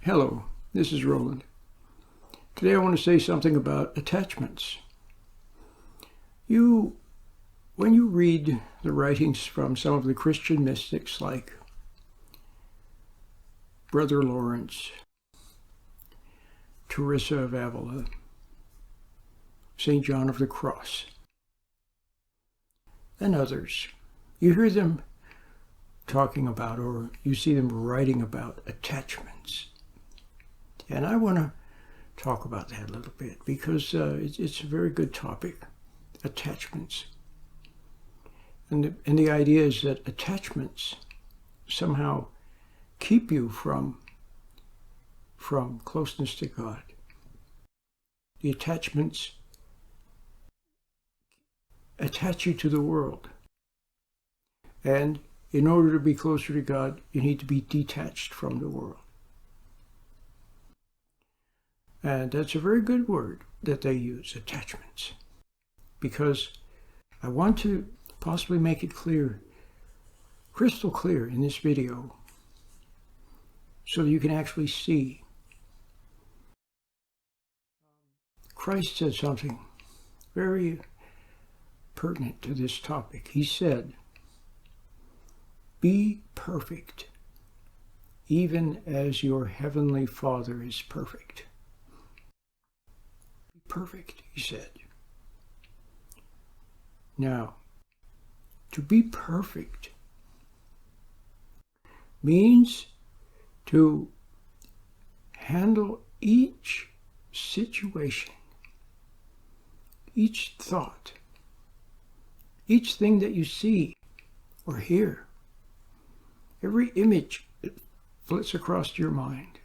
Hello, this is Roland. Today I want to say something about attachments. When you read the writings from some of the Christian mystics like Brother Lawrence, Teresa of Avila, St. John of the Cross, and others, you hear them talking about, or you see them writing about, attachments. And I want to talk about that a little bit because it's a very good topic, attachments. And the idea is that attachments somehow keep you from closeness to God. The attachments attach you to the world. And in order to be closer to God, you need to be detached from the world. And that's a very good word that they use, attachments. Because I want to possibly make it clear, crystal clear in this video, so that you can actually see. Christ said something very pertinent to this topic. He said, "Be perfect, even as your heavenly Father is perfect." Be perfect, he said. Now, to be perfect means to handle each situation, each thought, each thing that you see or hear, every image that flits across your mind,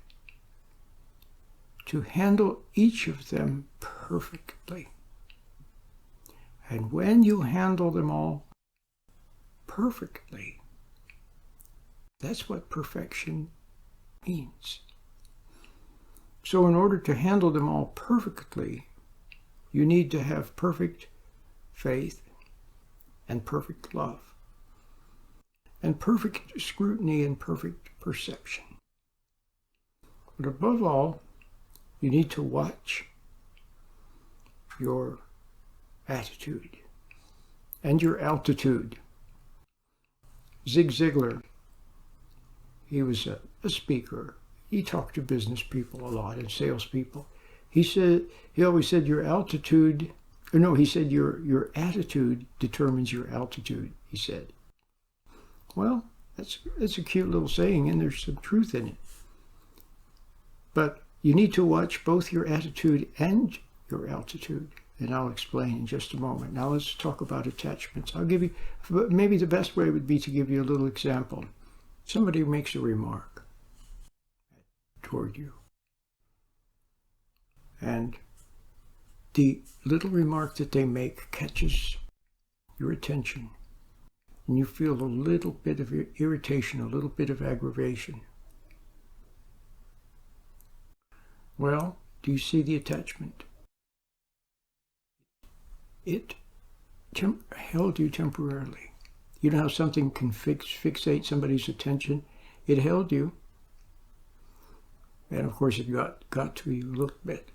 to handle each of them perfectly. And when you handle them all perfectly, that's what perfection means. So in order to handle them all perfectly, you need to have perfect faith and perfect love and perfect scrutiny and perfect perception. But above all, you need to watch your attitude and your altitude. Zig Ziglar, he was a speaker. He talked to business people a lot and salespeople. He always said your attitude determines your altitude, he said. Well, that's a cute little saying, and there's some truth in it. But you need to watch both your attitude and your altitude, and I'll explain in just a moment. Now let's talk about attachments. I'll give you, maybe the best way would be to give you a little example. Somebody makes a remark toward you, and the little remark that they make catches your attention, and you feel a little bit of irritation, a little bit of aggravation. Well, do you see the attachment? It held you temporarily. You know how something can fixate somebody's attention? It held you. And of course it got to you a little bit.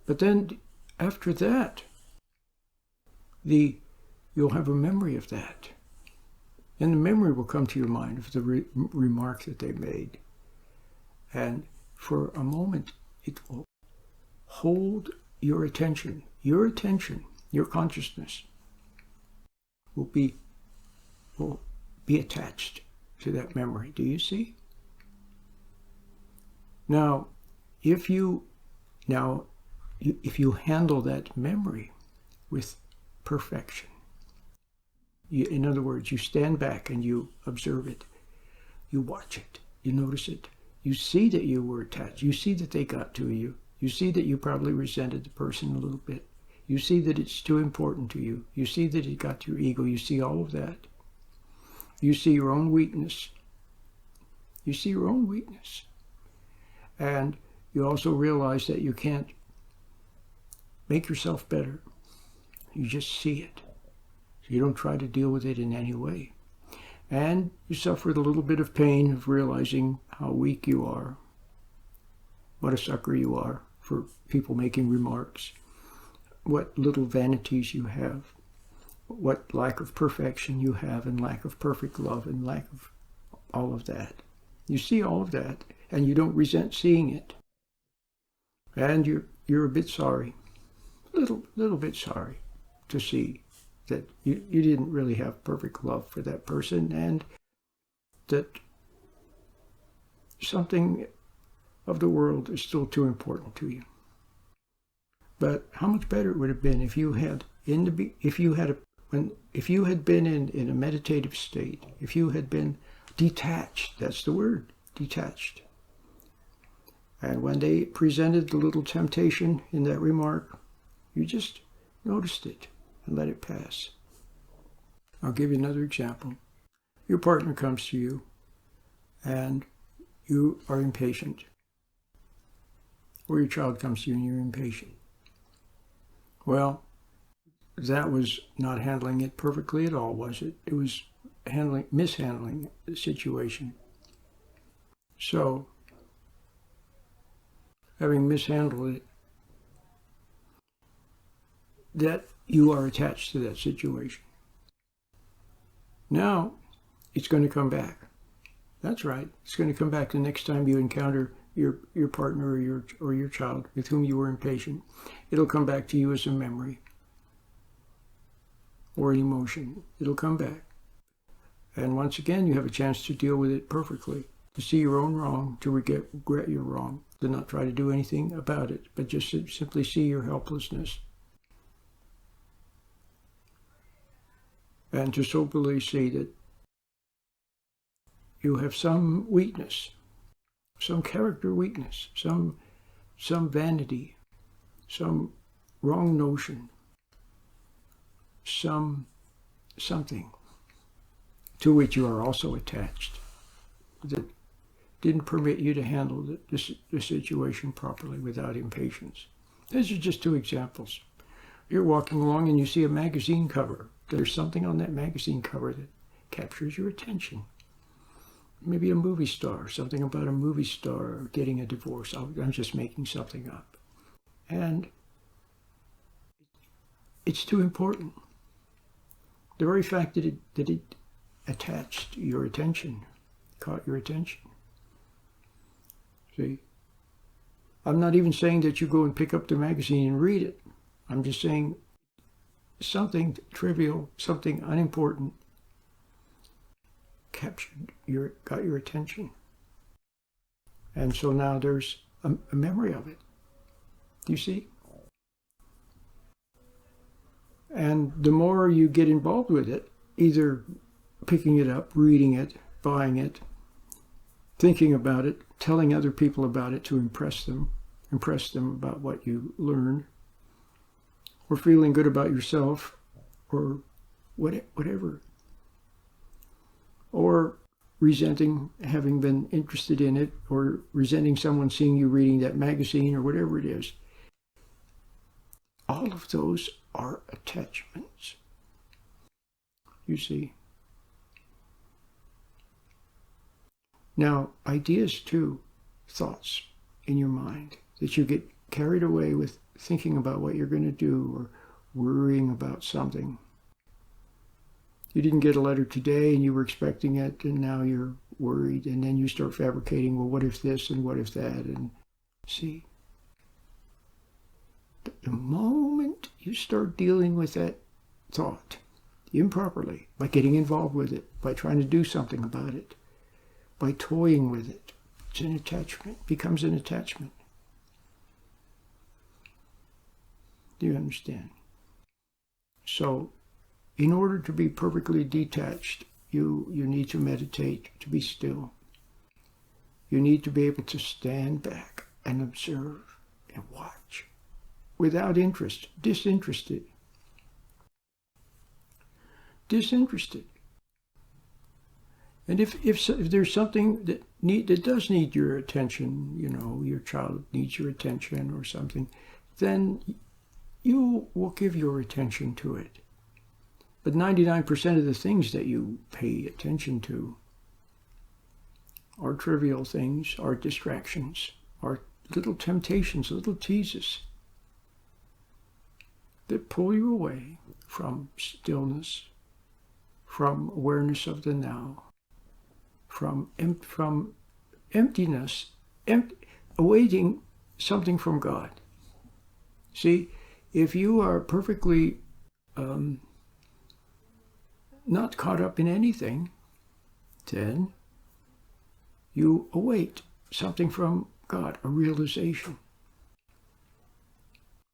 But then after that, you'll have a memory of that. And the memory will come to your mind of the remark that they made. And for a moment, it will hold your attention. Your consciousness will be attached to that memory. Do you see? Now, if you handle that memory with perfection, in other words, you stand back and you observe it, you watch it, you notice it, you see that you were attached, you see that they got to you, you see that you probably resented the person a little bit, you see that it's too important to you, you see that it got to your ego, you see all of that. You see your own weakness. You see your own weakness. And you also realize that you can't make yourself better. You just see it. So you don't try to deal with it in any way. And you suffer a little bit of pain of realizing how weak you are, what a sucker you are for people making remarks, what little vanities you have, what lack of perfection you have, and lack of perfect love, and lack of all of that. You see all of that, and you don't resent seeing it. And you're a bit sorry, little bit sorry to see that you didn't really have perfect love for that person, and that something of the world is still too important to you. But how much better it would have been if you had been in a meditative state, if you had been detached. That's the word, detached. And when they presented the little temptation in that remark, you just noticed it and let it pass. I'll give you another example. Your partner comes to you and you are impatient. Or your child comes to you and you're impatient. Well, that was not handling it perfectly at all, was it? It was mishandling the situation. So, having mishandled it, that you are attached to that situation. Now, it's going to come back. That's right. It's going to come back the next time you encounter your partner or your child with whom you were impatient. It'll come back to you as a memory or an emotion. It'll come back. And once again, you have a chance to deal with it perfectly, to see your own wrong, to regret your wrong, to not try to do anything about it, but just simply see your helplessness. And to soberly see that you have some weakness, some character weakness, some vanity, some wrong notion, something to which you are also attached that didn't permit you to handle the situation properly without impatience. These are just two examples. You're walking along and you see a magazine cover. There's something on that magazine cover that captures your attention. Maybe a movie star, something about a movie star getting a divorce. I'm just making something up. And it's too important. The very fact that it attached your attention, caught your attention. See? I'm not even saying that you go and pick up the magazine and read it. I'm just saying something trivial, something unimportant got your attention. And so now there's a memory of it. Do you see? And the more you get involved with it, either picking it up, reading it, buying it, thinking about it, telling other people about it to impress them about what you learned, or feeling good about yourself, or whatever. Or resenting having been interested in it, or resenting someone seeing you reading that magazine, or whatever it is. All of those are attachments. You see. Now, ideas too, thoughts in your mind, that you get carried away with thinking about what you're going to do or worrying about something. You didn't get a letter today and you were expecting it, and now you're worried, and then you start fabricating, well, what if this and what if that? And see, the moment you start dealing with that thought improperly, by getting involved with it, by trying to do something about it, by toying with it, it's an attachment, becomes an attachment. Do you understand? So, in order to be perfectly detached, you need to meditate, to be still. You need to be able to stand back and observe and watch without interest, disinterested. Disinterested. And if there's something that does need your attention, your child needs your attention or something, then you will give your attention to it. But 99% of the things that you pay attention to our trivial things, our distractions, our little temptations, little teases that pull you away from stillness, from awareness of the now, from emptiness, awaiting something from God. See, if you are perfectly not caught up in anything, then you await something from God, a realization,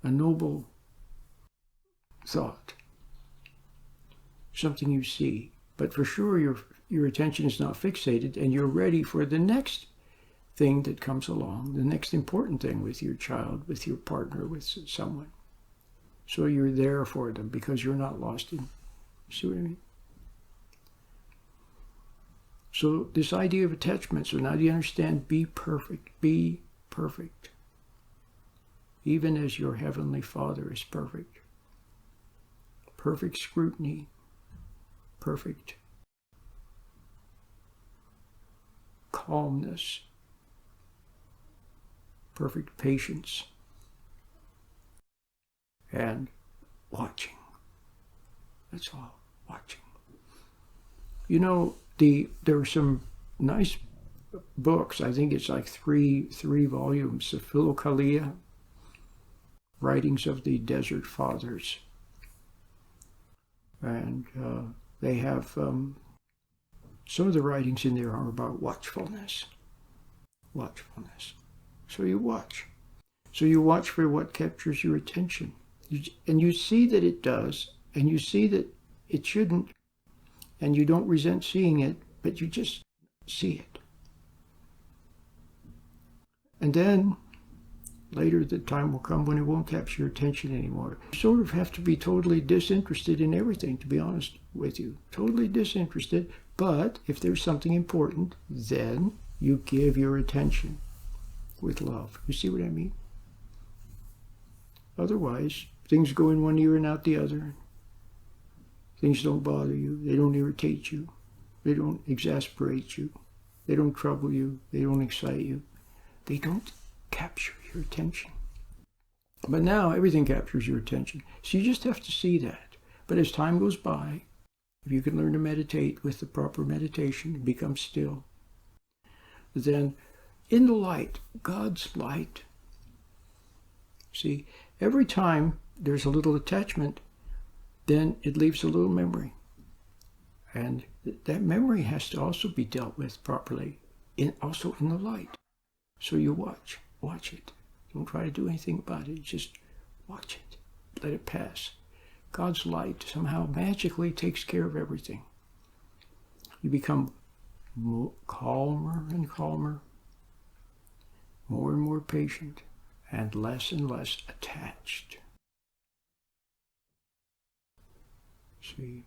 a noble thought, something you see. But for sure your attention is not fixated, and you're ready for the next thing that comes along, the next important thing with your child, with your partner, with someone. So you're there for them because you're not lost in. See what I mean? So this idea of attachment, so now do you understand? Be perfect. Be perfect. Even as your heavenly Father is perfect. Perfect scrutiny. Perfect calmness. Perfect patience. And watching. That's all. Watching. You know, there are some nice books. I think it's like three volumes of Philokalia, writings of the Desert Fathers. And they have some of the writings in there are about watchfulness. Watchfulness. So you watch. So you watch for what captures your attention. And you see that it does, and you see that it shouldn't, and you don't resent seeing it, but you just see it. And then later the time will come when it won't capture your attention anymore. You sort of have to be totally disinterested in everything, to be honest with you. Totally disinterested, but if there's something important, then you give your attention with love. You see what I mean? Otherwise, things go in one ear and out the other. Things don't bother you. They don't irritate you. They don't exasperate you. They don't trouble you. They don't excite you. They don't capture your attention. But now everything captures your attention. So you just have to see that. But as time goes by, if you can learn to meditate with the proper meditation and become still, then in the light, God's light, see, every time there's a little attachment, then it leaves a little memory. And that memory has to also be dealt with properly, also in the light. So you watch it. Don't try to do anything about it. Just watch it. Let it pass. God's light somehow magically takes care of everything. You become calmer and calmer, more and more patient, and less attached. See?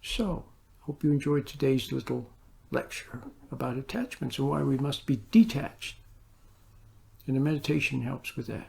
So, hope you enjoyed today's little lecture about attachments and why we must be detached. And the meditation helps with that.